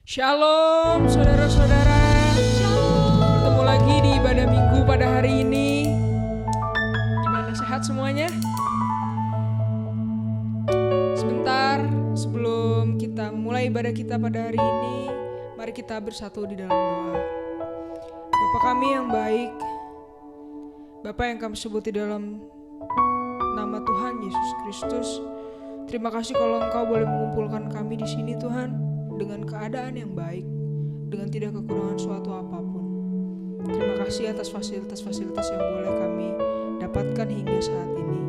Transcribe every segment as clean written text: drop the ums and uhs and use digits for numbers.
Shalom saudara-saudara. Bertemu lagi di ibadah minggu pada hari ini. Gimana, sehat semuanya? Sebentar sebelum kita mulai ibadah kita pada hari ini, mari kita bersatu di dalam doa. Bapa kami yang baik, Bapa yang kami sebut di dalam nama Tuhan Yesus Kristus, terima kasih kalau Engkau boleh mengumpulkan kami di sini Tuhan, dengan keadaan yang baik, dengan tidak kekurangan suatu apapun. Terima kasih atas fasilitas-fasilitas yang boleh kami dapatkan hingga saat ini.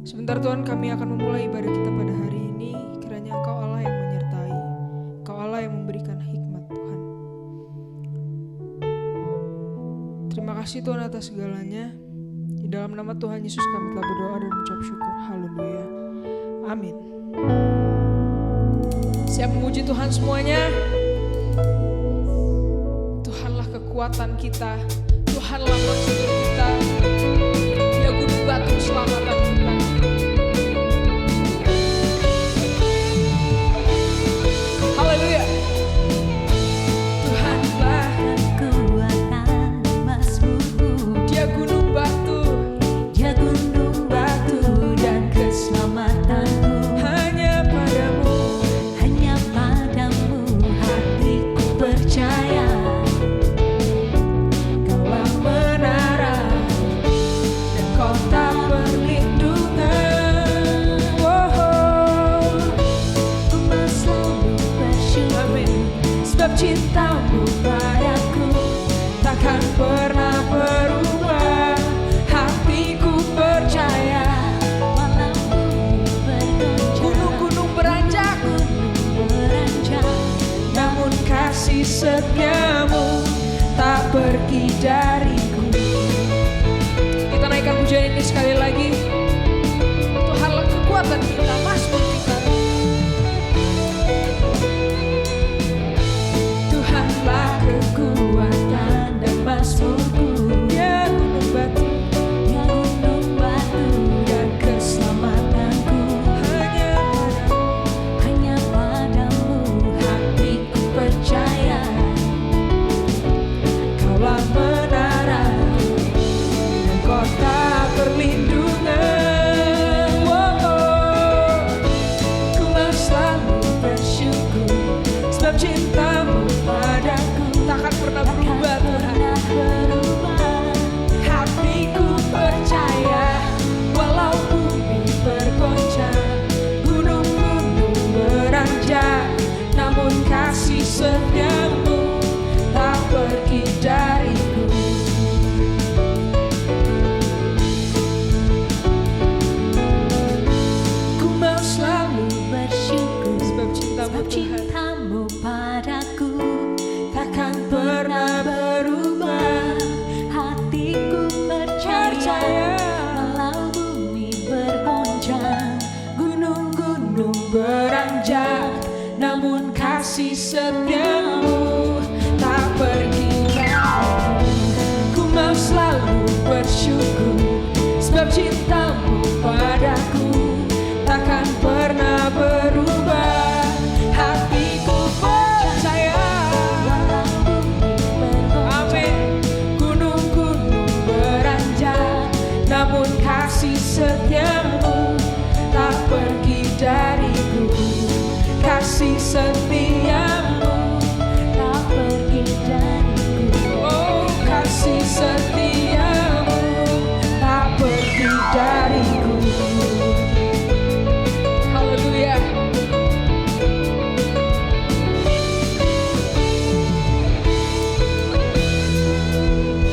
Sebentar Tuhan, kami akan memulai ibadah kita pada hari ini. Kiranya Engkau Allah yang menyertai, Engkau Allah yang memberikan hikmat Tuhan. Terima kasih Tuhan atas segalanya. Di dalam nama Tuhan Yesus kami telah berdoa dan mengucap syukur. Haleluya. Amin. Siap memuji Tuhan semuanya? Tuhanlah kekuatan kita, Tuhanlah maksud kita, Dia gunung batu keselamatan kita. Haleluya. Tuhanlah kekuatan Mazmurku, Dia gunung batu, Dia gunung batu dan keselamatanku. hanya padamu hatiku percaya. Kaulah menara dan kota perlindungan. Ku mau selalu bersyukur, Amin. Sebab cintamu padaku takkan pernah berubah. Hatiku percaya, walau bumi bergoncang, gunung-gunung beranjak, namun kasih setiamu tak pergi dariku. Kita naikkan pujian ini sekali lagi. Tuhanlah kekuatan kita, Mazmur kita. Tuhanlah kekuatan dan Mazmurku, Dia gunung batu Dia gunung batu dan keselamatanku. hanya padamu Hatiku percaya, Kaulah menara dan kota perlindungan. Ku mau selalu bersyukur, sebab cintamu padaku takkan pernah berubah Tuhan. Hatiku percaya, walau bumi bergoncang, gunung-gunung beranjak, namun kasih setiamu tak pergi dariku. Ku mau selalu bersyukur, sebab cintamu sebab Tuhan cintamu padaku takkan pernah berubah. hatiku percaya. Walau bumi bergoncang, Gunung-gunung beranjak, namun kasih setiamu tak pergi dariku. Ku mau selalu bersyukur, sebab cintamu padaku takkan pernah berubah. Hatiku percaya, walau bumi bergoncang, amin. Gunung-gunung beranjak, namun kasih setiamu tak pergi dariku. Kasih setiamu, tak pergi dariku. oh kasih setiamu tak pergi dariku. Haleluya.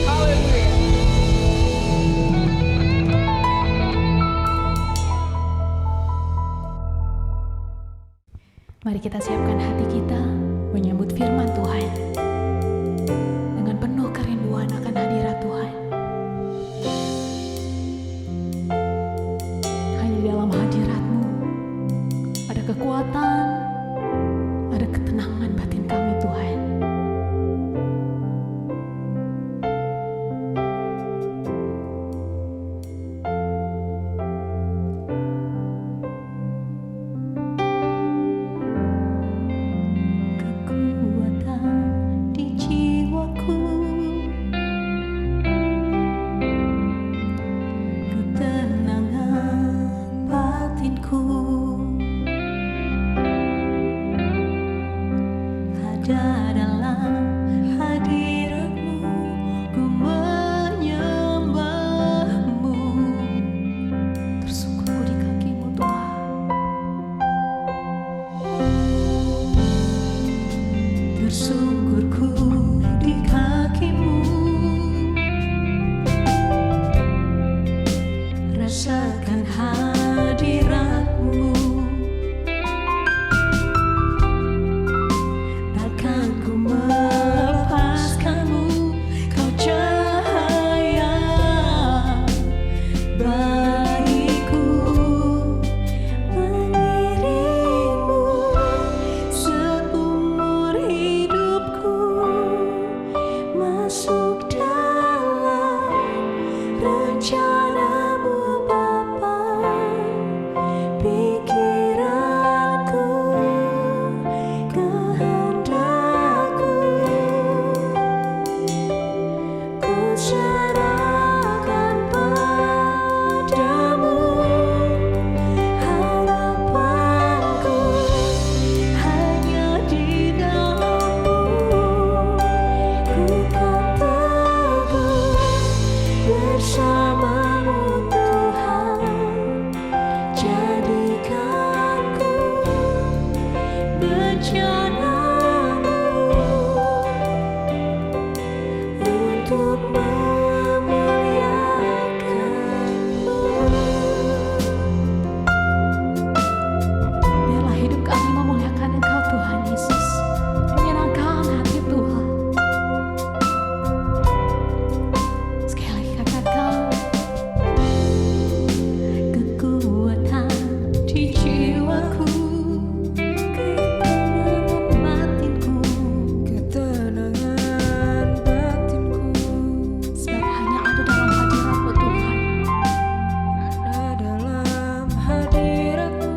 Haleluya. Mari kita siapkan hati kita menyambut firman Tuhan dengan penuh kerinduan akan hadirat Tuhan. Hanya di dalam hadirat-Mu ada kekuatan, ada ketenangan batin kami Tuhan. hadirat-Mu. Takkan ku melepaskan-Mu, Kau cahaya bagiku. Mengiring-Mu seumur hidupku, masuk dalam rencana-Mu Bapa. Pikiranku, kehendakku, ku serahkan padamu. Harapanku hanya di dalam-Mu. Ku kan teguh bersama-Mu Tuhan. Jadikanku bencana-Mu untuk memuliakan-Mu. Biarlah hidup kami memuliakan Engkau Tuhan Yesus, menyenangkan hati Tuhan. Sekali lagi katakan, kekuatan di jiwaku, ketenangan batinku, ketenangan batinku, sebab hanya ada dalam hadirat-Mu Tuhan. ada dalam hadirat-Mu.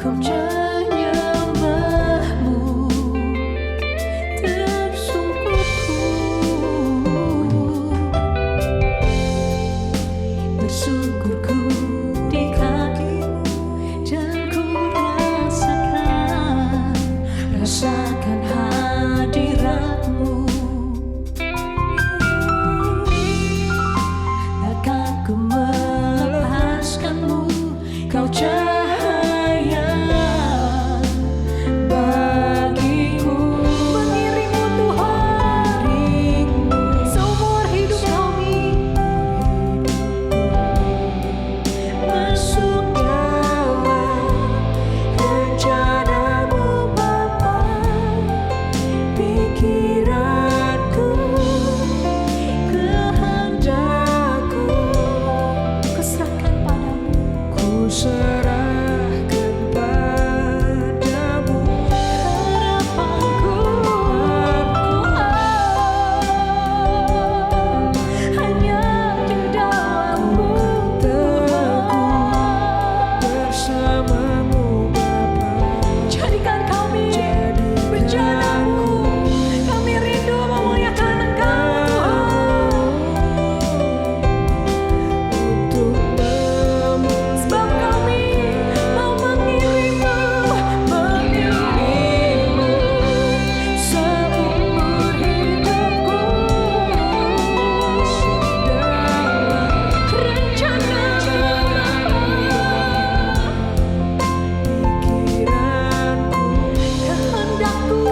Ku menyembah-Mu, tersungkurku, bersyukurku di kaki-Mu, dan ku rasakan hadirat-Mu. Takkan ku melepaskan-Mu, Kau cahaya bagiku. Mengiring-Mu Tuhan seumur hidup kami, masuk dalam rencana-Mu Bapa. Pikiranku, kehendakku, ku serahkan padamu. Ku serahkan padamu. Harapanku hanya di dalam-Mu Tuhan. Bersama-Mu Bapa. Jadikan kami bencana-Mu. Kami rindu memuliakan Engkau Tuhan. Sebab kami mau mengiring-Mu seumur hidupku. Rencana-Mu Pikiranku, kehendakku,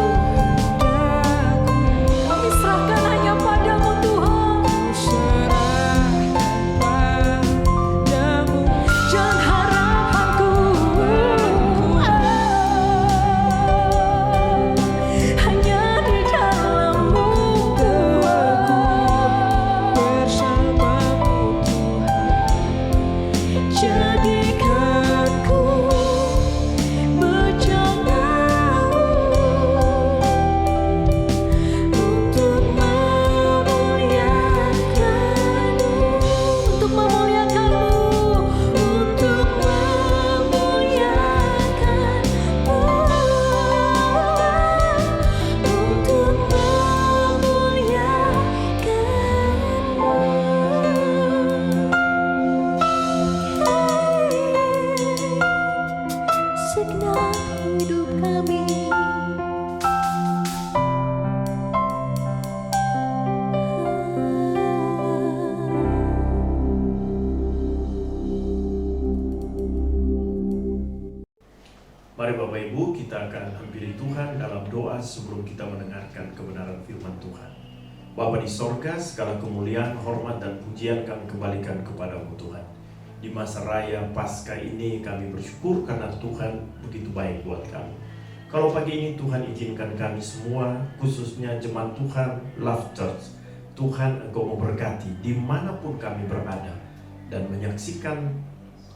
kami serahkan hanya padamu Tuhan. serahkan padamu. Dan harapanku hanya di dalam-Mu Tuhan. Bersama-Mu Tuhan. Jadikanku bencana-Mu untuk memuliakan-Mu, untuk memuliakan-Mu, untuk memuliakan-Mu, untuk memuliakan-Mu. Segenap hidup kami. Mari Bapak Ibu, kita akan hampiri Tuhan dalam doa sebelum kita mendengarkan kebenaran firman Tuhan. Bapa di sorga, segala kemuliaan, hormat, dan pujian kami kembalikan kepadamu Tuhan. di masa raya Paskah ini kami bersyukur karena Tuhan begitu baik buat kami. Kalau pagi ini Tuhan izinkan kami semua, khususnya jemaat Tuhan Love Church, Tuhan Engkau memberkati dimanapun kami berada dan menyaksikan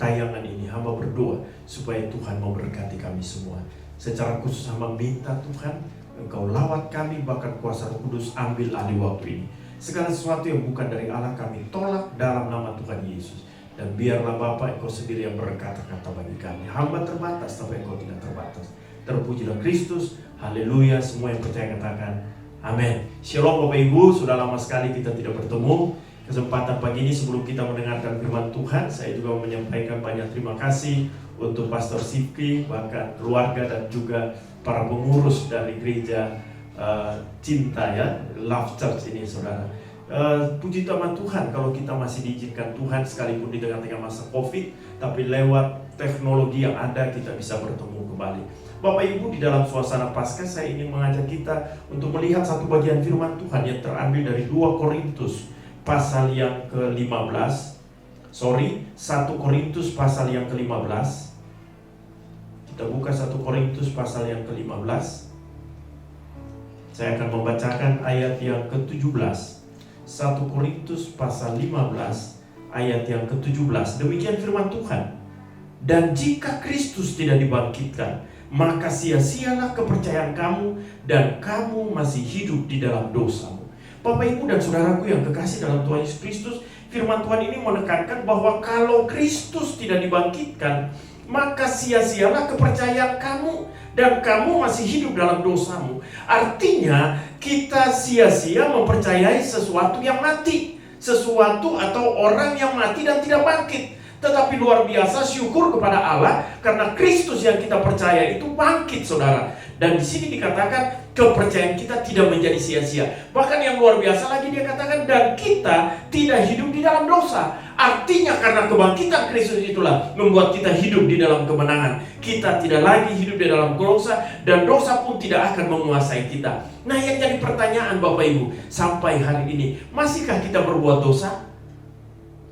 tayangan ini. Hamba berdoa supaya Tuhan memberkati kami semua. Secara khusus hamba minta Tuhan Engkau lawat kami, bahkan kuasa Roh Kudus ambil alih waktu ini. Segala sesuatu yang bukan dari Allah kami tolak dalam nama Tuhan Yesus. Dan biarlah Bapa Engkau sendiri yang berkata-kata bagi kami. Hamba terbatas tapi Engkau tidak terbatas. Terpujilah Kristus, haleluya. Semua yang percaya katakan amin. Shalom Bapak Ibu, sudah lama sekali kita tidak bertemu. Kesempatan pagi ini sebelum kita mendengarkan firman Tuhan, saya juga menyampaikan banyak terima kasih untuk Pastor Sipki, bahkan keluarga dan juga para pengurus dari gereja Cinta ya, Love Church ini saudara. Puji nama Tuhan kalau kita masih diizinkan Tuhan sekalipun di tengah-tengah masa Covid, tapi lewat teknologi yang ada kita bisa bertemu kembali. Bapak Ibu, di dalam suasana Paskah saya ingin mengajak kita untuk melihat satu bagian firman Tuhan yang terambil dari 2 Korintus pasal yang ke-15. 1 Korintus pasal yang ke-15. Kita buka 1 Korintus pasal yang ke-15. Saya akan membacakan ayat yang ke-17. 1 Korintus pasal 15 ayat yang ke-17. Demikian firman Tuhan. Dan jika Kristus tidak dibangkitkan, maka sia-sialah kepercayaan kamu dan kamu masih hidup di dalam dosamu. Bapak Ibu dan saudaraku yang kekasih dalam Tuhan Yesus Kristus, firman Tuhan ini menekankan bahwa kalau Kristus tidak dibangkitkan, maka sia-sialah kepercayaan kamu dan kamu masih hidup dalam dosamu. Artinya kita sia-sia mempercayai sesuatu yang mati, sesuatu atau orang yang mati dan tidak bangkit. Tetapi luar biasa syukur kepada Allah karena Kristus yang kita percaya itu bangkit saudara. Dan di sini dikatakan kepercayaan kita tidak menjadi sia-sia. Bahkan yang luar biasa lagi dia katakan dan kita tidak hidup di dalam dosa. Artinya karena kebangkitan Kristus itulah membuat kita hidup di dalam kemenangan. Kita tidak lagi hidup di dalam dosa dan dosa pun tidak akan menguasai kita. Nah yang jadi pertanyaan Bapak Ibu sampai hari ini, masihkah kita berbuat dosa?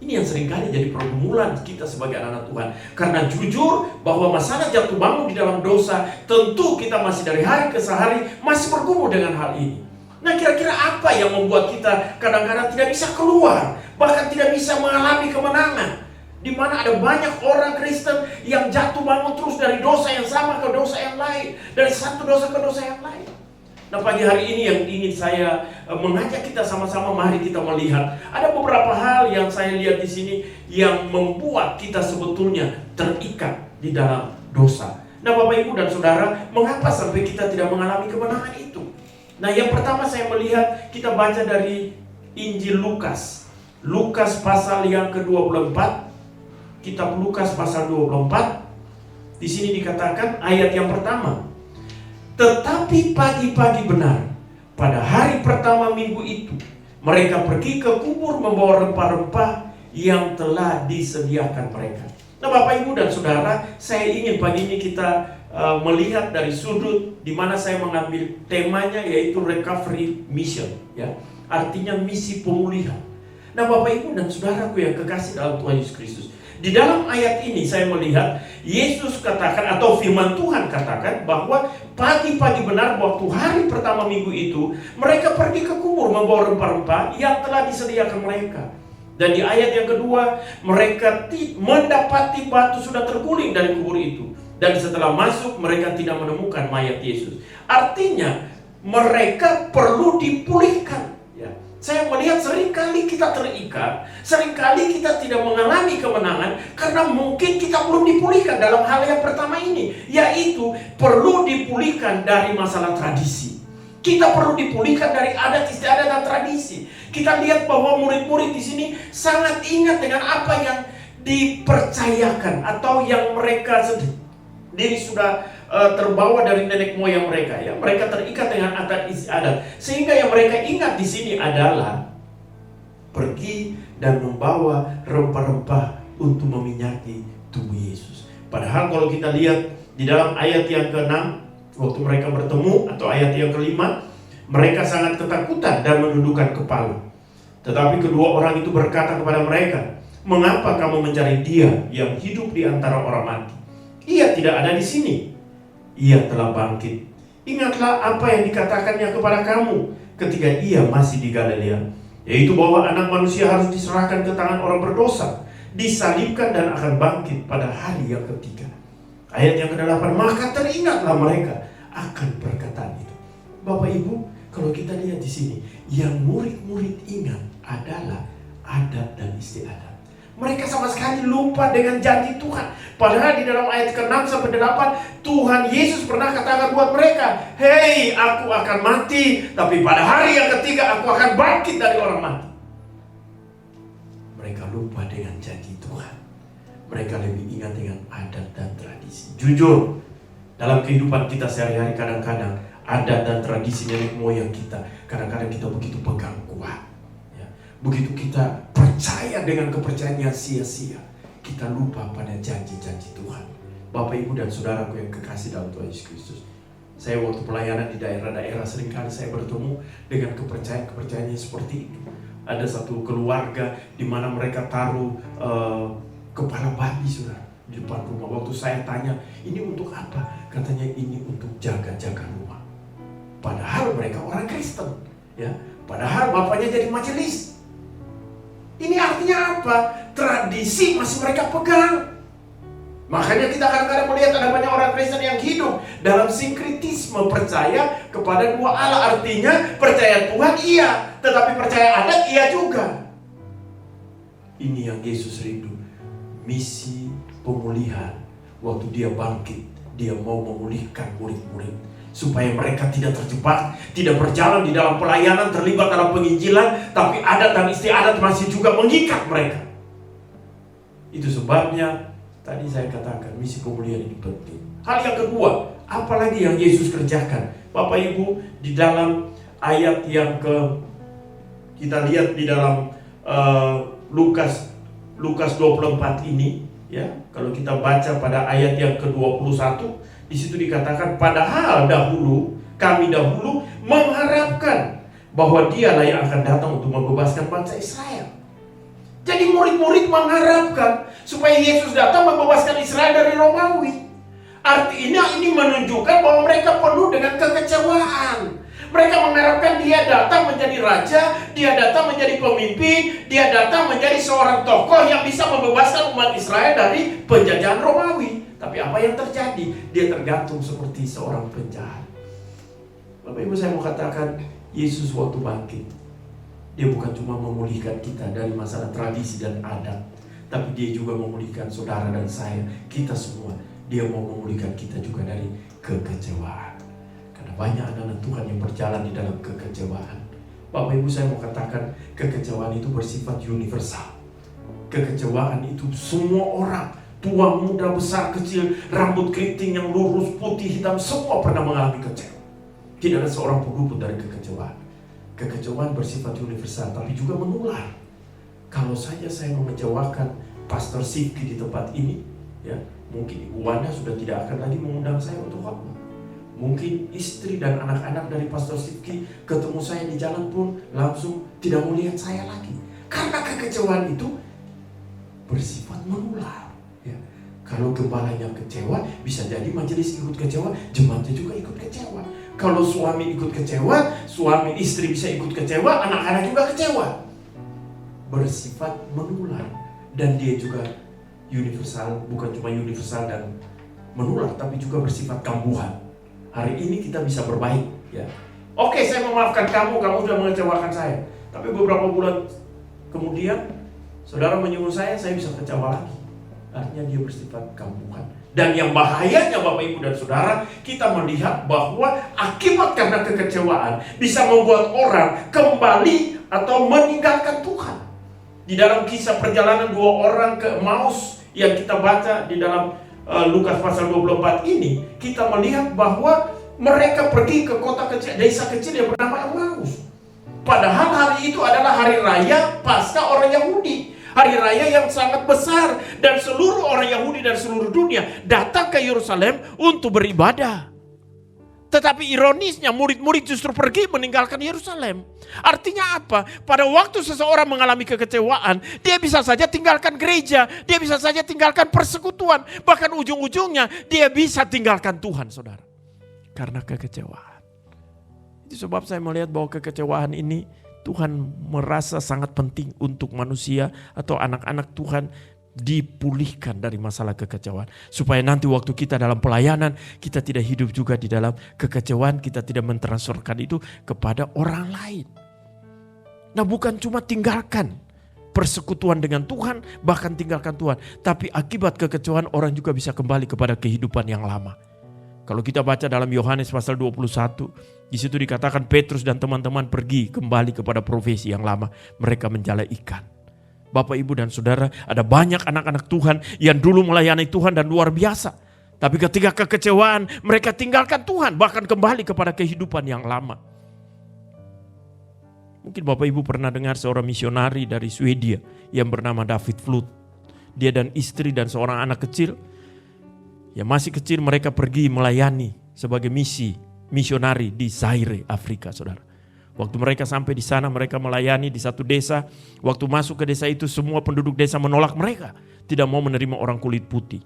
Ini yang seringkali jadi pergumulan kita sebagai anak Tuhan. Karena jujur bahwa masalah jatuh bangun di dalam dosa, tentu kita masih dari hari ke hari masih bergumul dengan hal ini. Nah kira-kira apa yang membuat kita kadang-kadang tidak bisa keluar, bahkan tidak bisa mengalami kemenangan? Di mana ada banyak orang Kristen yang jatuh bangun terus dari dosa yang sama ke dosa yang lain, dari satu dosa ke dosa yang lain. Nah pagi hari ini yang ingin saya mengajak kita sama-sama, mari kita melihat ada beberapa hal yang saya lihat di sini yang membuat kita sebetulnya terikat di dalam dosa. Nah Bapak Ibu dan Saudara, mengapa sampai kita tidak mengalami kemenangan itu? Nah yang pertama saya melihat, kita baca dari Injil Lukas. Lukas pasal yang ke-24. Kitab Lukas pasal 24. Di sini dikatakan ayat yang pertama. Tetapi pagi-pagi benar, pada hari pertama minggu itu, mereka pergi ke kubur membawa rempah-rempah yang telah disediakan mereka. Nah Bapak Ibu dan Saudara, saya ingin pagi ini kita melihat dari sudut di mana saya mengambil temanya yaitu recovery mission, ya, artinya misi pemulihan. Nah Bapak Ibu dan Saudaraku yang kekasih dalam Tuhan Yesus Kristus, di dalam ayat ini saya melihat Yesus katakan atau firman Tuhan katakan bahwa pagi-pagi benar waktu hari pertama minggu itu mereka pergi ke kubur membawa rempah-rempah yang telah disediakan mereka. Dan di ayat yang kedua mereka mendapati batu sudah terguling dari kubur itu. Dan setelah masuk mereka tidak menemukan mayat Yesus. Artinya mereka perlu dipulihkan. Saya melihat seringkali kita terikat, seringkali kita tidak mengalami kemenangan karena mungkin kita belum dipulihkan dalam hal yang pertama ini, yaitu perlu dipulihkan dari masalah tradisi. Kita perlu dipulihkan dari adat istiadat dan tradisi. Kita lihat bahwa murid-murid di sini sangat ingat dengan apa yang dipercayakan atau yang mereka sendiri sudah terbawa dari nenek moyang mereka, ya. Mereka terikat dengan adat istiadat, sehingga yang mereka ingat di sini adalah pergi dan membawa rempah-rempah untuk meminyaki tubuh Yesus. Padahal kalau kita lihat di dalam ayat yang ke-6, waktu mereka bertemu atau ayat yang ke-5, mereka sangat ketakutan dan menundukkan kepala. Tetapi kedua orang itu berkata kepada mereka, Mengapa kamu mencari Dia yang hidup di antara orang mati? Ia tidak ada di sini. Ia telah bangkit. Ingatlah apa yang dikatakannya kepada kamu ketika Ia masih di Galilea, yaitu bahwa Anak Manusia harus diserahkan ke tangan orang berdosa, disalibkan dan akan bangkit pada hari yang ketiga. Ayat yang ke-8, maka teringatlah mereka akan perkataan itu. Bapak Ibu, kalau kita lihat di sini, yang murid-murid ingat adalah adat dan istiadat. Mereka sama sekali lupa dengan janji Tuhan. Padahal di dalam ayat ke-6 sampai 8, Tuhan Yesus pernah katakan buat mereka, hei, aku akan mati, tapi pada hari yang ketiga aku akan bangkit dari orang mati. Mereka lupa dengan janji Tuhan. Mereka lebih ingat dengan adat dan tradisi. Jujur, dalam kehidupan kita sehari-hari kadang-kadang adat dan tradisi nenek moyang kita, kadang-kadang kita begitu pegang kuat. Begitu kita percaya dengan kepercayaan yang sia-sia, kita lupa pada janji-janji Tuhan. Bapak, Ibu, dan saudaraku yang kekasih dalam Tuhan Yesus Kristus, saya waktu pelayanan di daerah-daerah seringkali saya bertemu dengan kepercayaan-kepercayaan yang seperti itu. Ada satu keluarga di mana mereka taruh kepala babi, saudara, di depan rumah. Waktu saya tanya, ini untuk apa? Katanya ini untuk jaga-jaga rumah. Padahal mereka orang Kristen, ya. Padahal bapaknya jadi majelis. Ini artinya apa? Tradisi masih mereka pegang. Makanya kita kadang-kadang melihat ada banyak orang Kristen yang hidup dalam sinkretisme, percaya kepada dua Allah. Artinya percaya Tuhan iya, tetapi percaya adat iya juga. Ini yang Yesus rindu. Misi pemulihan. Waktu dia bangkit, dia mau memulihkan murid-murid, supaya mereka tidak terjebak, tidak berjalan di dalam pelayanan, terlibat dalam penginjilan, tapi adat dan istiadat masih juga mengikat mereka. Itu sebabnya tadi saya katakan misi pemulihan ini penting. Hal yang kedua, apalagi yang Yesus kerjakan? Bapak Ibu, di dalam ayat yang kita lihat di dalam Lukas 24 ini, ya, kalau kita baca pada ayat yang ke-21, di situ dikatakan, padahal kami dahulu mengharapkan bahwa Dialah yang akan datang untuk membebaskan bangsa Israel. Jadi murid-murid mengharapkan supaya Yesus datang membebaskan Israel dari Romawi. Artinya ini menunjukkan bahwa mereka penuh dengan kekecewaan. Mereka mengharapkan Dia datang menjadi raja, Dia datang menjadi pemimpin, Dia datang menjadi seorang tokoh yang bisa membebaskan umat Israel dari penjajahan Romawi. Tapi apa yang terjadi? Dia tergantung seperti seorang penjahat. Bapak Ibu, saya mau katakan, Yesus waktu bangkit, Dia bukan cuma memulihkan kita dari masalah tradisi dan adat, tapi Dia juga memulihkan saudara dan saya, kita semua. Dia mau memulihkan kita juga dari kekecewaan. Karena banyak anak-anak Tuhan yang berjalan di dalam kekecewaan. Bapak Ibu, saya mau katakan, kekecewaan itu bersifat universal. Kekecewaan itu semua orang, tua, muda, besar, kecil, rambut keriting yang lurus, putih, hitam, semua pernah mengalami kecewa. Tidak ada seorang pun luput dari kekecewaan. Kekecewaan bersifat universal, tapi juga menular. Kalau saja saya mengecewakan Pastor Sifki di tempat ini, ya, mungkin Ibu Wanda sudah tidak akan lagi mengundang saya untuk khotbah. Mungkin istri dan anak-anak dari Pastor Sifki ketemu saya di jalan pun langsung tidak mau lihat saya lagi. Karena kekecewaan itu bersifat menular. Ya. Kalau gembalanya kecewa, bisa jadi majelis ikut kecewa, jemaatnya juga ikut kecewa. Kalau suami ikut kecewa, suami istri bisa ikut kecewa, anak-anak juga kecewa. Bersifat menular. Dan dia juga universal, bukan cuma universal dan menular, tapi juga bersifat kambuhan. Hari ini kita bisa berbaik, ya. Oke, saya memaafkan kamu sudah mengecewakan saya. Tapi beberapa bulan kemudian, saudara menyuruh saya bisa kecewa lagi. Artinya dia bersifat kambuhan. Dan yang bahayanya Bapak Ibu dan Saudara, kita melihat bahwa akibat karena kekecewaan bisa membuat orang kembali atau meninggalkan Tuhan. Di dalam kisah perjalanan 2 orang ke Emmaus yang kita baca di dalam Lukas pasal 24 ini, kita melihat bahwa mereka pergi ke kota kecil, desa kecil yang bernama Emmaus. Padahal hari itu adalah hari raya Paskah orang Yahudi. Hari raya yang sangat besar, dan seluruh orang Yahudi dan seluruh dunia datang ke Yerusalem untuk beribadah. Tetapi ironisnya murid-murid justru pergi meninggalkan Yerusalem. Artinya apa? Pada waktu seseorang mengalami kekecewaan, dia bisa saja tinggalkan gereja, dia bisa saja tinggalkan persekutuan, bahkan ujung-ujungnya dia bisa tinggalkan Tuhan, saudara. Karena kekecewaan. Itu sebab saya melihat bahwa kekecewaan ini Tuhan merasa sangat penting untuk manusia atau anak-anak Tuhan dipulihkan dari masalah kekecewaan. Supaya nanti waktu kita dalam pelayanan, kita tidak hidup juga di dalam kekecewaan, kita tidak mentransferkan itu kepada orang lain. Nah, bukan cuma tinggalkan persekutuan dengan Tuhan, bahkan tinggalkan Tuhan. Tapi akibat kekecewaan orang juga bisa kembali kepada kehidupan yang lama. Kalau kita baca dalam Yohanes pasal 21, di situ dikatakan Petrus dan teman-teman pergi kembali kepada profesi yang lama. Mereka menjala ikan. Bapak, Ibu, dan Saudara, ada banyak anak-anak Tuhan yang dulu melayani Tuhan dan luar biasa. Tapi ketika kekecewaan, mereka tinggalkan Tuhan, bahkan kembali kepada kehidupan yang lama. Mungkin Bapak Ibu pernah dengar seorang misionari dari Swedia yang bernama David Flut. Dia dan istri dan seorang anak kecil, yang masih kecil, mereka pergi melayani sebagai misionari di Zaire, Afrika, saudara. Waktu mereka sampai di sana, mereka melayani di satu desa. Waktu masuk ke desa itu, semua penduduk desa menolak mereka. Tidak mau menerima orang kulit putih.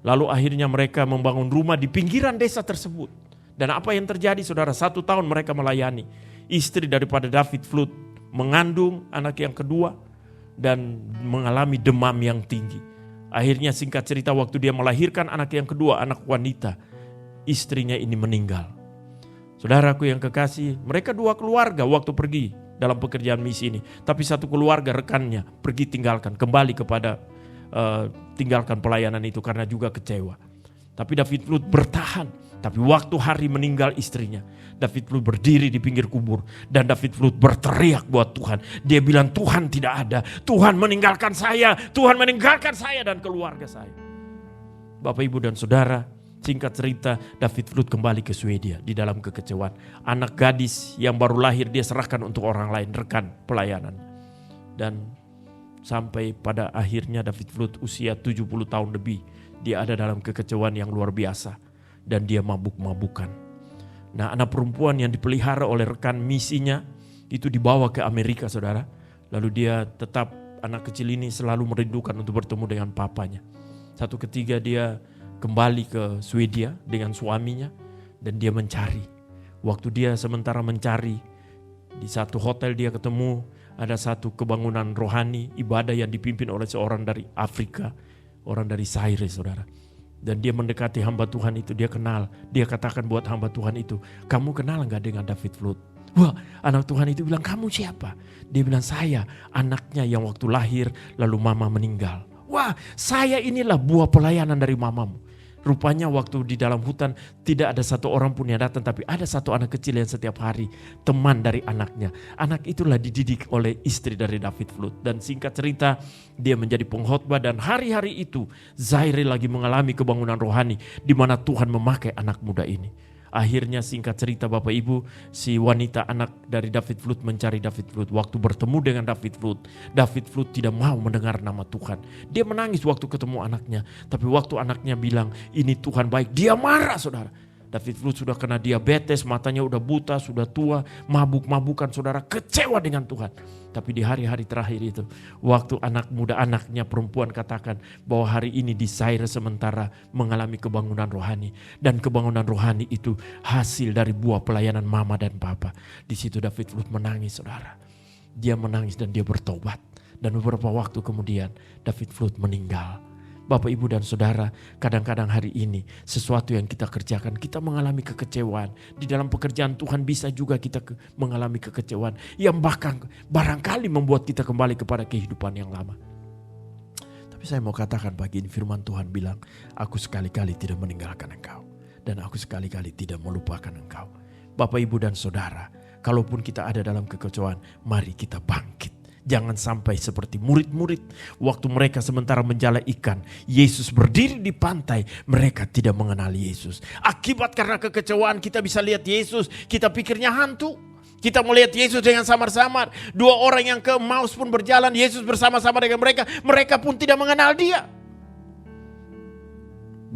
Lalu akhirnya mereka membangun rumah di pinggiran desa tersebut. Dan apa yang terjadi, saudara? 1 tahun mereka melayani. Istri daripada David Flut mengandung anak yang kedua dan mengalami demam yang tinggi. Akhirnya singkat cerita, waktu dia melahirkan anak yang kedua, anak wanita, istrinya ini meninggal. Saudaraku yang kekasih, mereka 2 keluarga waktu pergi dalam pekerjaan misi ini. Tapi 1 keluarga rekannya pergi tinggalkan, kembali kepada tinggalkan pelayanan itu karena juga kecewa. Tapi David Flut bertahan. Tapi waktu hari meninggal istrinya, David Flut berdiri di pinggir kubur. Dan David Flut berteriak buat Tuhan. Dia bilang, Tuhan tidak ada. Tuhan meninggalkan saya. Tuhan meninggalkan saya dan keluarga saya. Bapak, Ibu, dan Saudara, singkat cerita, David Flut kembali ke Swedia di dalam kekecewaan. Anak gadis yang baru lahir dia serahkan untuk orang lain, rekan pelayanan. Dan sampai pada akhirnya David Flut usia 70 tahun lebih. Dia ada dalam kekecewaan yang luar biasa. Dan dia mabuk-mabukan. Nah, anak perempuan yang dipelihara oleh rekan misinya itu dibawa ke Amerika, saudara. Lalu dia tetap, anak kecil ini selalu merindukan untuk bertemu dengan papanya. Satu ketika dia kembali ke Swedia dengan suaminya dan dia mencari. Waktu dia sementara mencari, di satu hotel dia ketemu ada satu kebangunan rohani, ibadah yang dipimpin oleh seorang dari Afrika, orang dari Zaire, saudara. Dan dia mendekati hamba Tuhan itu, dia kenal. Dia katakan buat hamba Tuhan itu, kamu kenal gak dengan David Flut? Wah, anak Tuhan itu bilang, kamu siapa? Dia bilang, saya anaknya yang waktu lahir lalu mama meninggal. Wah, saya inilah buah pelayanan dari mamamu. Rupanya waktu di dalam hutan tidak ada satu orang pun yang datang, tapi ada satu anak kecil yang setiap hari teman dari anaknya. Anak itulah dididik oleh istri dari David Flut. Dan singkat cerita, dia menjadi pengkhotbah dan hari-hari itu Zaire lagi mengalami kebangunan rohani di mana Tuhan memakai anak muda ini. Akhirnya singkat cerita Bapak Ibu, si wanita anak dari David Flut mencari David Flut. Waktu bertemu dengan David Flut tidak mau mendengar nama Tuhan. Dia menangis waktu ketemu anaknya. Tapi waktu anaknya bilang ini Tuhan baik, dia marah, saudara. David Flut sudah kena diabetes, matanya udah buta, sudah tua, mabuk-mabukan, saudara, kecewa dengan Tuhan. Tapi di hari-hari terakhir itu, waktu anak muda anaknya perempuan katakan bahwa hari ini di Zaire sementara mengalami kebangunan rohani. Dan kebangunan rohani itu hasil dari buah pelayanan mama dan papa. Di situ David Flut menangis, saudara. Dia menangis dan dia bertobat. Dan beberapa waktu kemudian David Flut meninggal. Bapak, Ibu, dan Saudara, kadang-kadang hari ini sesuatu yang kita kerjakan, kita mengalami kekecewaan. Di dalam pekerjaan Tuhan bisa juga kita mengalami kekecewaan yang bahkan barangkali membuat kita kembali kepada kehidupan yang lama. Tapi saya mau katakan pagi ini firman Tuhan bilang, aku sekali-kali tidak meninggalkan engkau. Dan aku sekali-kali tidak melupakan engkau. Bapak, Ibu, dan Saudara, kalaupun kita ada dalam kekecewaan, mari kita bangkit. Jangan sampai seperti murid-murid waktu mereka sementara menjala ikan. Yesus berdiri di pantai, mereka tidak mengenal Yesus. Akibat karena kekecewaan kita bisa lihat Yesus, kita pikirnya hantu. Kita melihat Yesus dengan samar-samar. 2 orang yang ke Emmaus pun berjalan, Yesus bersama-sama dengan mereka. Mereka pun tidak mengenal dia.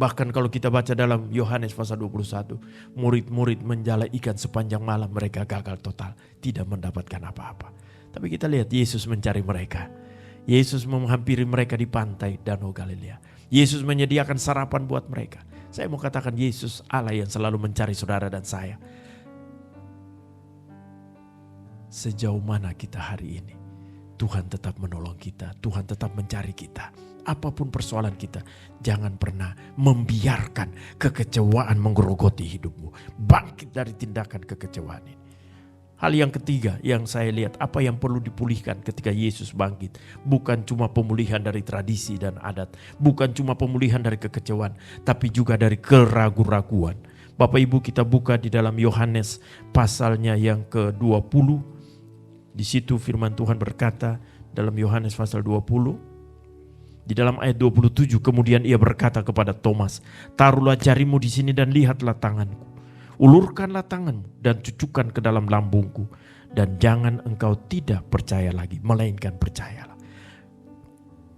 Bahkan kalau kita baca dalam Yohanes pasal 21, murid-murid menjala ikan sepanjang malam, mereka gagal total, tidak mendapatkan apa-apa. Tapi kita lihat Yesus mencari mereka. Yesus menghampiri mereka di pantai Danau Galilea. Yesus menyediakan sarapan buat mereka. Saya mau katakan Yesus Allah yang selalu mencari saudara dan saya. Sejauh mana kita hari ini, Tuhan tetap menolong kita, Tuhan tetap mencari kita. Apapun persoalan kita, jangan pernah membiarkan kekecewaan menggerogoti hidupmu. Bangkit dari tindakan kekecewaan ini. Hal yang ketiga yang saya lihat, apa yang perlu dipulihkan ketika Yesus bangkit. Bukan cuma pemulihan dari tradisi dan adat. Bukan cuma pemulihan dari kekecewaan, tapi juga dari keraguan-raguan. Bapak Ibu, kita buka di dalam Yohanes pasalnya yang ke-20. Di situ firman Tuhan berkata dalam Yohanes pasal 20. Di dalam ayat 27, kemudian ia berkata kepada Thomas, taruhlah jarimu di sini dan lihatlah tanganku. Ulurkanlah tanganmu dan cucukkan ke dalam lambungku. Dan jangan engkau tidak percaya lagi, melainkan percayalah.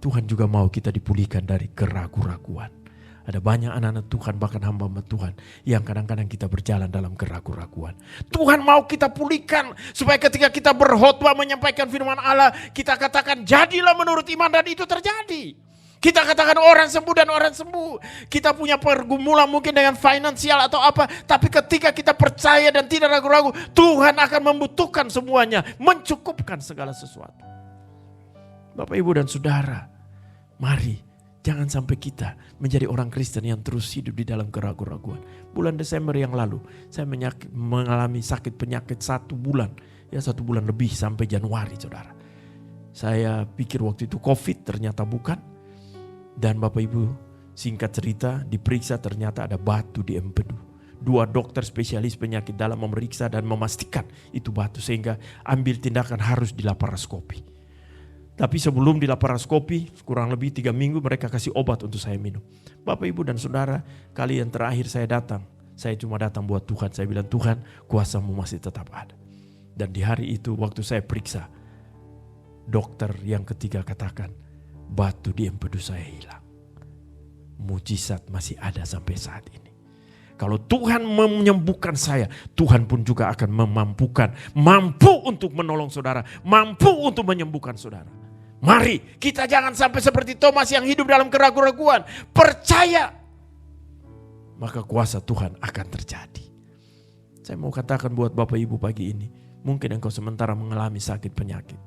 Tuhan juga mau kita dipulihkan dari keraguan-raguan. Ada banyak anak-anak Tuhan, bahkan hamba-hamba Tuhan, yang kadang-kadang kita berjalan dalam keraguan-raguan. Tuhan mau kita pulihkan, supaya ketika kita berkhotbah menyampaikan firman Allah, kita katakan jadilah menurut iman, dan itu terjadi. Kita katakan orang sembuh dan orang sembuh. Kita punya pergumulan mungkin dengan finansial atau apa. Tapi ketika kita percaya dan tidak ragu-ragu, Tuhan akan membutuhkan semuanya. Mencukupkan segala sesuatu. Bapak, Ibu dan Saudara, mari jangan sampai kita menjadi orang Kristen yang terus hidup di dalam keraguan-raguan. Bulan Desember yang lalu, saya mengalami sakit penyakit 1 bulan. Ya 1 bulan lebih sampai Januari, saudara. Saya pikir waktu itu COVID, ternyata bukan. Dan Bapak Ibu, singkat cerita, diperiksa ternyata ada batu di empedu. 2 dokter spesialis penyakit dalam memeriksa dan memastikan itu batu, sehingga ambil tindakan harus dilaparoskopi. Tapi sebelum dilaparoskopi, kurang lebih 3 minggu mereka kasih obat untuk saya minum. Bapak, Ibu dan Saudara, kali yang terakhir saya datang, saya cuma datang buat Tuhan. Saya bilang, Tuhan, kuasa-Mu masih tetap ada. Dan di hari itu waktu saya periksa, dokter yang ketiga katakan, batu di empedu saya hilang. Mujizat masih ada sampai saat ini. Kalau Tuhan menyembuhkan saya, Tuhan pun juga akan mampu untuk menolong saudara, mampu untuk menyembuhkan saudara. Mari kita jangan sampai seperti Thomas yang hidup dalam keraguan-raguan. Percaya, maka kuasa Tuhan akan terjadi. Saya mau katakan buat Bapak Ibu pagi ini, mungkin engkau sementara mengalami sakit penyakit.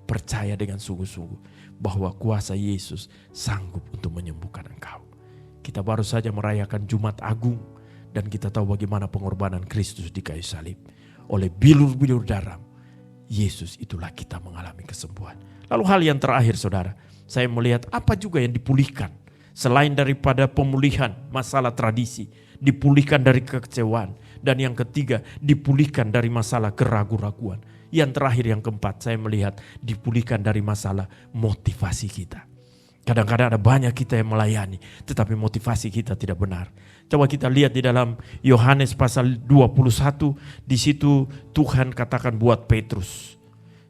Percaya dengan sungguh-sungguh bahwa kuasa Yesus sanggup untuk menyembuhkan engkau. Kita baru saja merayakan Jumat Agung dan kita tahu bagaimana pengorbanan Kristus di kayu salib. Oleh bilur-bilur darah Yesus itulah kita mengalami kesembuhan. Lalu hal yang terakhir saudara, saya melihat apa juga yang dipulihkan. Selain daripada pemulihan masalah tradisi, dipulihkan dari kekecewaan. Dan yang ketiga, dipulihkan dari masalah keraguan-raguan. Yang terakhir, yang keempat, saya melihat dipulihkan dari masalah motivasi kita. Kadang-kadang ada banyak kita yang melayani, tetapi motivasi kita tidak benar. Coba kita lihat di dalam Yohanes pasal 21, di situ Tuhan katakan buat Petrus,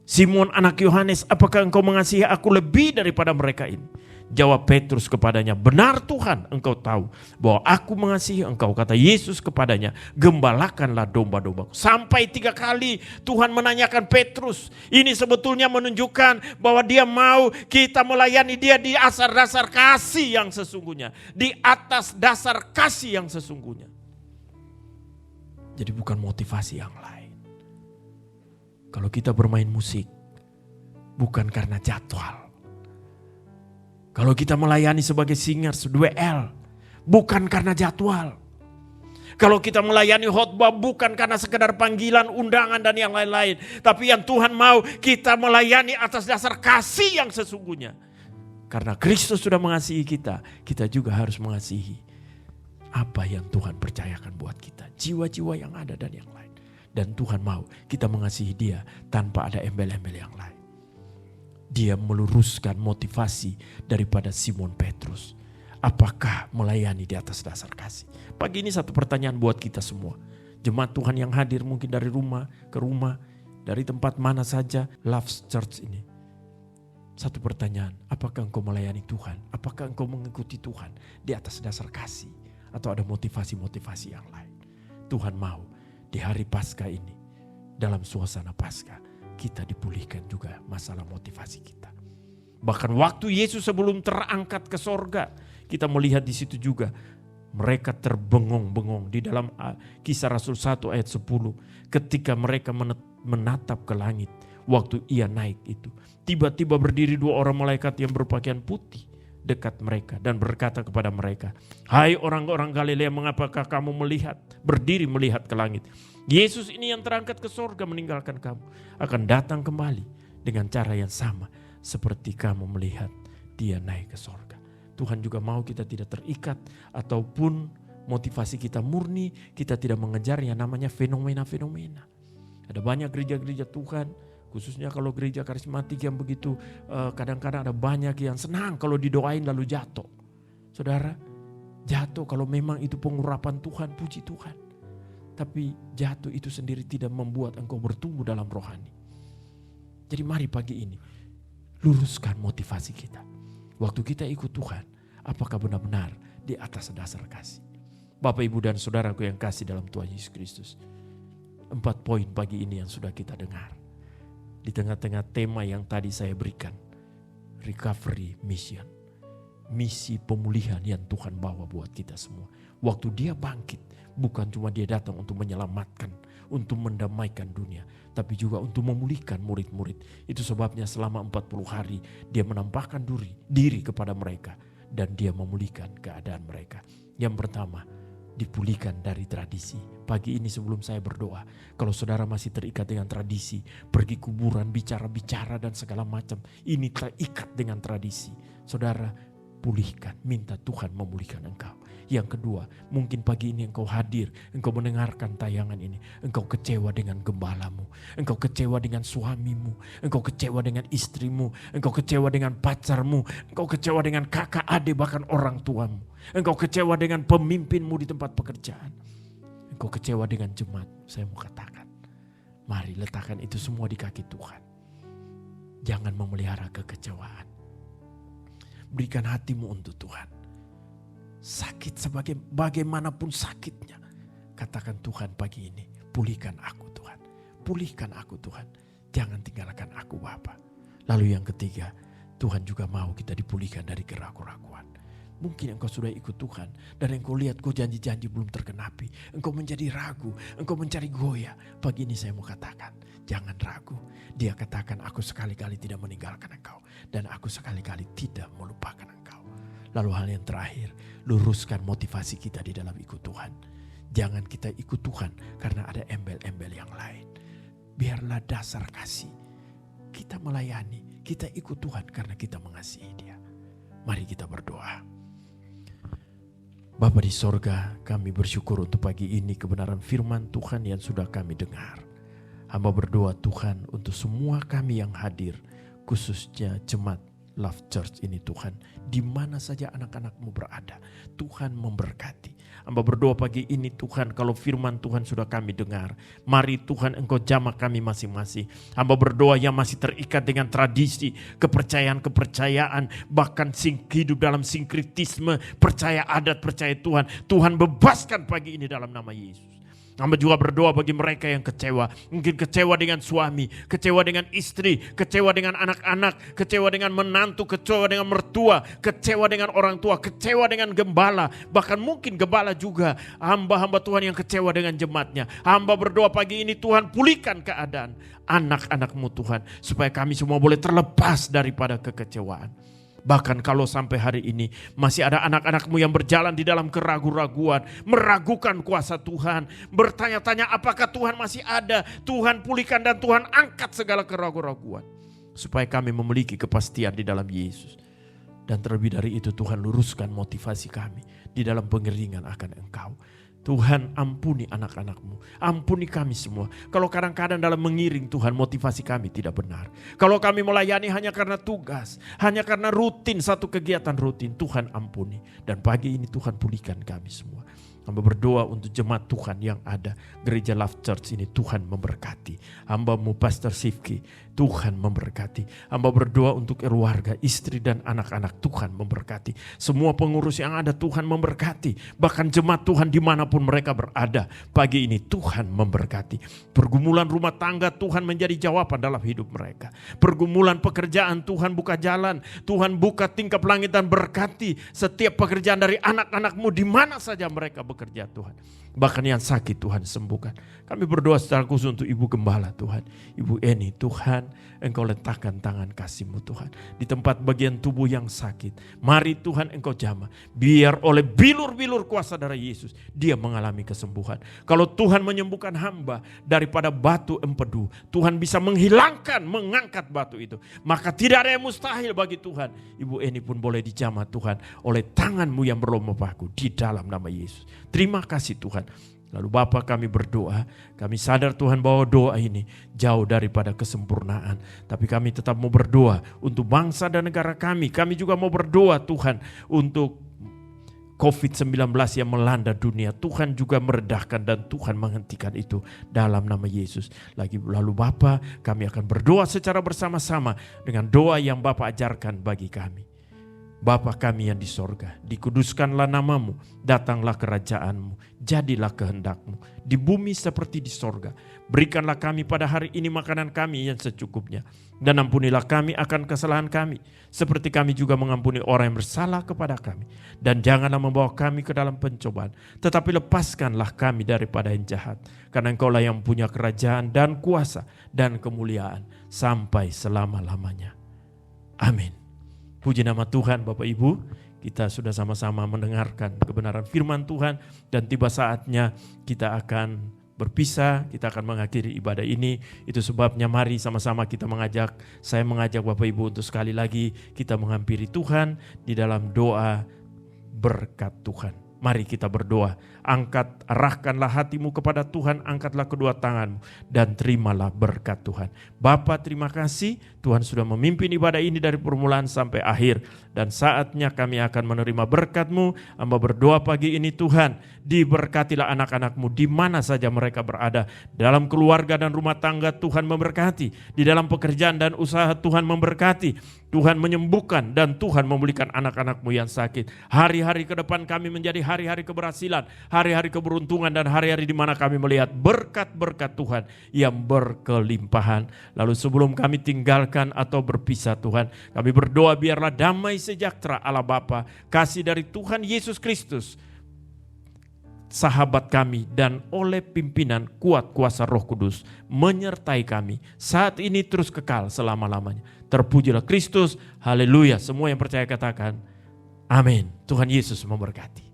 Simon anak Yohanes, apakah engkau mengasihi aku lebih daripada mereka ini? Jawab Petrus kepadanya, benar Tuhan, engkau tahu bahwa aku mengasihi engkau. Kata Yesus kepadanya, gembalakanlah domba-dombaku. Sampai 3 kali Tuhan menanyakan Petrus. Ini sebetulnya menunjukkan bahwa dia mau kita melayani dia di atas dasar kasih yang sesungguhnya. Di atas dasar kasih yang sesungguhnya. Jadi bukan motivasi yang lain. Kalau kita bermain musik, bukan karena jadwal. Kalau kita melayani sebagai singers 2L, bukan karena jadwal. Kalau kita melayani khotbah bukan karena sekedar panggilan, undangan dan yang lain-lain. Tapi yang Tuhan mau kita melayani atas dasar kasih yang sesungguhnya. Karena Kristus sudah mengasihi kita, kita juga harus mengasihi apa yang Tuhan percayakan buat kita. Jiwa-jiwa yang ada dan yang lain. Dan Tuhan mau kita mengasihi dia tanpa ada embel-embel yang lain. Dia meluruskan motivasi daripada Simon Petrus. Apakah melayani di atas dasar kasih? Pagi ini satu pertanyaan buat kita semua. Jemaat Tuhan yang hadir mungkin dari rumah ke rumah, dari tempat mana saja, Love Church ini. Satu pertanyaan, apakah engkau melayani Tuhan? Apakah engkau mengikuti Tuhan di atas dasar kasih? Atau ada motivasi-motivasi yang lain? Tuhan mau di hari Paskah ini, dalam suasana Paskah, kita dipulihkan juga masalah motivasi kita. Bahkan waktu Yesus sebelum terangkat ke sorga, kita melihat di situ juga mereka terbengong-bengong di dalam Kisah Rasul 1 ayat 10. Ketika mereka menatap ke langit waktu ia naik itu. Tiba-tiba berdiri 2 orang malaikat yang berpakaian putih dekat mereka dan berkata kepada mereka, "Hai orang-orang Galilea, mengapakah kamu berdiri melihat ke langit? Yesus ini yang terangkat ke sorga meninggalkan kamu akan datang kembali dengan cara yang sama seperti kamu melihat dia naik ke sorga." Tuhan juga mau kita tidak terikat ataupun motivasi kita murni, kita tidak mengejar yang namanya fenomena-fenomena. Ada banyak gereja-gereja Tuhan, khususnya kalau gereja karismatik yang begitu kadang-kadang ada banyak yang senang kalau didoain lalu jatuh. Saudara, jatuh kalau memang itu pengurapan Tuhan, puji Tuhan. Tapi jatuh itu sendiri tidak membuat engkau bertumbuh dalam rohani. Jadi mari pagi ini luruskan motivasi kita. Waktu kita ikut Tuhan, apakah benar-benar di atas dasar kasih? Bapak, Ibu, dan saudaraku yang kasih dalam Tuhan Yesus Kristus. 4 poin pagi ini yang sudah kita dengar. Di tengah-tengah tema yang tadi saya berikan. Recovery mission. Misi pemulihan yang Tuhan bawa buat kita semua. Waktu dia bangkit, bukan cuma dia datang untuk menyelamatkan, untuk mendamaikan dunia, tapi juga untuk memulihkan murid-murid. Itu sebabnya selama 40 hari dia menampakkan diri kepada mereka dan dia memulihkan keadaan mereka. Yang pertama, dipulihkan dari tradisi. Pagi ini sebelum saya berdoa, kalau saudara masih terikat dengan tradisi, pergi kuburan, bicara-bicara dan segala macam, ini terikat dengan tradisi. Saudara, pulihkan, minta Tuhan memulihkan engkau. Yang kedua, mungkin pagi ini engkau hadir, engkau mendengarkan tayangan ini, engkau kecewa dengan gembalamu, engkau kecewa dengan suamimu, engkau kecewa dengan istrimu, engkau kecewa dengan pacarmu, engkau kecewa dengan kakak, adik, bahkan orang tuamu, engkau kecewa dengan pemimpinmu di tempat pekerjaan, engkau kecewa dengan jemaat. Saya mau katakan, mari letakkan itu semua di kaki Tuhan. Jangan memelihara kekecewaan. Berikan hatimu untuk Tuhan. Sakit bagaimanapun sakitnya, katakan, Tuhan pagi ini pulihkan aku Tuhan. Pulihkan aku Tuhan. Jangan tinggalkan aku Bapa. Lalu yang ketiga, Tuhan juga mau kita dipulihkan dari keraguan-raguan. Mungkin engkau sudah ikut Tuhan dan engkau lihat kau janji-janji belum tergenapi. Engkau menjadi ragu, engkau mencari goyah. Pagi ini saya mau katakan, jangan ragu. Dia katakan, aku sekali-kali tidak meninggalkan engkau dan aku sekali-kali tidak melupakan engkau. Lalu hal yang terakhir, luruskan motivasi kita di dalam ikut Tuhan. Jangan kita ikut Tuhan karena ada embel-embel yang lain. Biarlah dasar kasih. Kita melayani, kita ikut Tuhan karena kita mengasihi Dia. Mari kita berdoa. Bapa di sorga, kami bersyukur untuk pagi ini kebenaran firman Tuhan yang sudah kami dengar. Hamba berdoa Tuhan untuk semua kami yang hadir, khususnya jemaat Love Church ini Tuhan, di mana saja anak-anak-Mu berada, Tuhan memberkati. Hamba berdoa pagi ini Tuhan, kalau firman Tuhan sudah kami dengar, mari Tuhan Engkau jamah kami masing-masing. Hamba berdoa yang masih terikat dengan tradisi, kepercayaan-kepercayaan, bahkan hidup dalam sinkretisme, percaya adat, percaya Tuhan. Tuhan bebaskan pagi ini dalam nama Yesus. Hamba juga berdoa bagi mereka yang kecewa. Mungkin kecewa dengan suami, kecewa dengan istri, kecewa dengan anak-anak, kecewa dengan menantu, kecewa dengan mertua, kecewa dengan orang tua, kecewa dengan gembala. Bahkan mungkin gembala juga hamba-hamba Tuhan yang kecewa dengan jemaatnya. Hamba berdoa pagi ini Tuhan pulihkan keadaan anak-anak-Mu Tuhan. Supaya kami semua boleh terlepas daripada kekecewaan. Bahkan kalau sampai hari ini masih ada anak-anak-Mu yang berjalan di dalam keraguan-raguan, meragukan kuasa Tuhan, bertanya-tanya apakah Tuhan masih ada. Tuhan pulihkan dan Tuhan angkat segala keraguan-raguan. Supaya kami memiliki kepastian di dalam Yesus. Dan terlebih dari itu Tuhan luruskan motivasi kami di dalam pengeringan akan Engkau. Tuhan ampuni anak-anak-Mu, ampuni kami semua. Kalau kadang-kadang dalam mengiring Tuhan motivasi kami tidak benar. Kalau kami melayani hanya karena tugas, hanya karena rutin, satu kegiatan rutin, Tuhan ampuni. Dan pagi ini Tuhan pulihkan kami semua. Hamba berdoa untuk jemaat Tuhan yang ada. Gereja Love Church ini Tuhan memberkati. Hamba-Mu Pastor Sifki, Tuhan memberkati. Hamba berdoa untuk keluarga, istri dan anak-anak, Tuhan memberkati. Semua pengurus yang ada Tuhan memberkati. Bahkan jemaat Tuhan dimanapun mereka berada. Pagi ini Tuhan memberkati. Pergumulan rumah tangga Tuhan menjadi jawaban dalam hidup mereka. Pergumulan pekerjaan Tuhan buka jalan. Tuhan buka tingkap langit dan berkati setiap pekerjaan dari anak-anak-Mu di mana saja mereka bekerja Tuhan. Bahkan yang sakit Tuhan sembuhkan. Kami berdoa secara khusus untuk Ibu Gembala Tuhan. Ibu Eni Tuhan, Engkau letakkan tangan kasih-Mu Tuhan. Di tempat bagian tubuh yang sakit. Mari Tuhan Engkau jamah. Biar oleh bilur-bilur kuasa darah Yesus dia mengalami kesembuhan. Kalau Tuhan menyembuhkan hamba daripada batu empedu. Tuhan bisa menghilangkan, mengangkat batu itu. Maka tidak ada yang mustahil bagi Tuhan. Ibu Eni pun boleh dijamah Tuhan oleh tangan-Mu yang berlomba paku di dalam nama Yesus. Terima kasih Tuhan. Lalu Bapa kami berdoa, kami sadar Tuhan bahwa doa ini jauh daripada kesempurnaan. Tapi kami tetap mau berdoa untuk bangsa dan negara kami. Kami juga mau berdoa Tuhan untuk COVID-19 yang melanda dunia. Tuhan juga meredahkan dan Tuhan menghentikan itu dalam nama Yesus. Lalu Bapa, kami akan berdoa secara bersama-sama dengan doa yang Bapa ajarkan bagi kami. Bapa kami yang di sorga, dikuduskanlah namamu, datanglah kerajaan-Mu, jadilah kehendak-Mu, di bumi seperti di sorga. Berikanlah kami pada hari ini makanan kami yang secukupnya, dan ampunilah kami akan kesalahan kami, seperti kami juga mengampuni orang yang bersalah kepada kami. Dan janganlah membawa kami ke dalam pencobaan, tetapi lepaskanlah kami daripada yang jahat, karena Engkaulah yang punya kerajaan dan kuasa dan kemuliaan sampai selama-lamanya. Amin. Puji nama Tuhan Bapak Ibu, kita sudah sama-sama mendengarkan kebenaran firman Tuhan dan tiba saatnya kita akan berpisah, kita akan mengakhiri ibadah ini. Itu sebabnya mari sama-sama saya mengajak Bapak Ibu untuk sekali lagi kita menghampiri Tuhan di dalam doa berkat Tuhan. Mari kita berdoa, arahkanlah hatimu kepada Tuhan, angkatlah kedua tanganmu dan terimalah berkat Tuhan. Bapa terima kasih, Tuhan sudah memimpin ibadah ini dari permulaan sampai akhir. Dan saatnya kami akan menerima berkat-Mu. Hamba berdoa pagi ini Tuhan, diberkatilah anak-anak-Mu di mana saja mereka berada. Dalam keluarga dan rumah tangga Tuhan memberkati. Di dalam pekerjaan dan usaha Tuhan memberkati. Tuhan menyembuhkan dan Tuhan memulihkan anak-anak-Mu yang sakit. Hari-hari ke depan kami menjadi hari-hari keberhasilan, hari-hari keberuntungan dan hari-hari di mana kami melihat berkat-berkat Tuhan yang berkelimpahan. Lalu sebelum kami tinggalkan atau berpisah Tuhan, kami berdoa biarlah damai sejahtera Allah Bapa, kasih dari Tuhan Yesus Kristus, sahabat kami dan oleh pimpinan kuat kuasa Roh Kudus menyertai kami saat ini terus kekal selama-lamanya. Terpujilah Kristus, haleluya. Semua yang percaya katakan amin. Tuhan Yesus memberkati.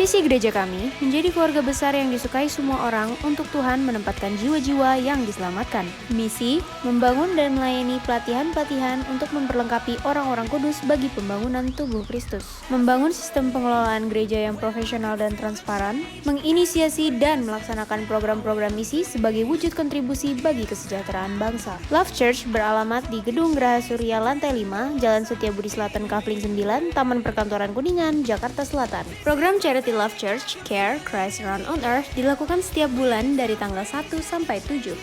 Visi gereja kami menjadi keluarga besar yang disukai semua orang untuk Tuhan menempatkan jiwa-jiwa yang diselamatkan. Misi, membangun dan melayani pelatihan-pelatihan untuk memperlengkapi orang-orang kudus bagi pembangunan tubuh Kristus. Membangun sistem pengelolaan gereja yang profesional dan transparan, menginisiasi dan melaksanakan program-program misi sebagai wujud kontribusi bagi kesejahteraan bangsa. Love Church beralamat di Gedung Geraha Surya Lantai 5, Jalan Setiabudi Selatan Kafling 9, Taman Perkantoran Kuningan, Jakarta Selatan. Program Charity Love Church Care Christ Run on Earth dilakukan setiap bulan dari tanggal 1 sampai 7.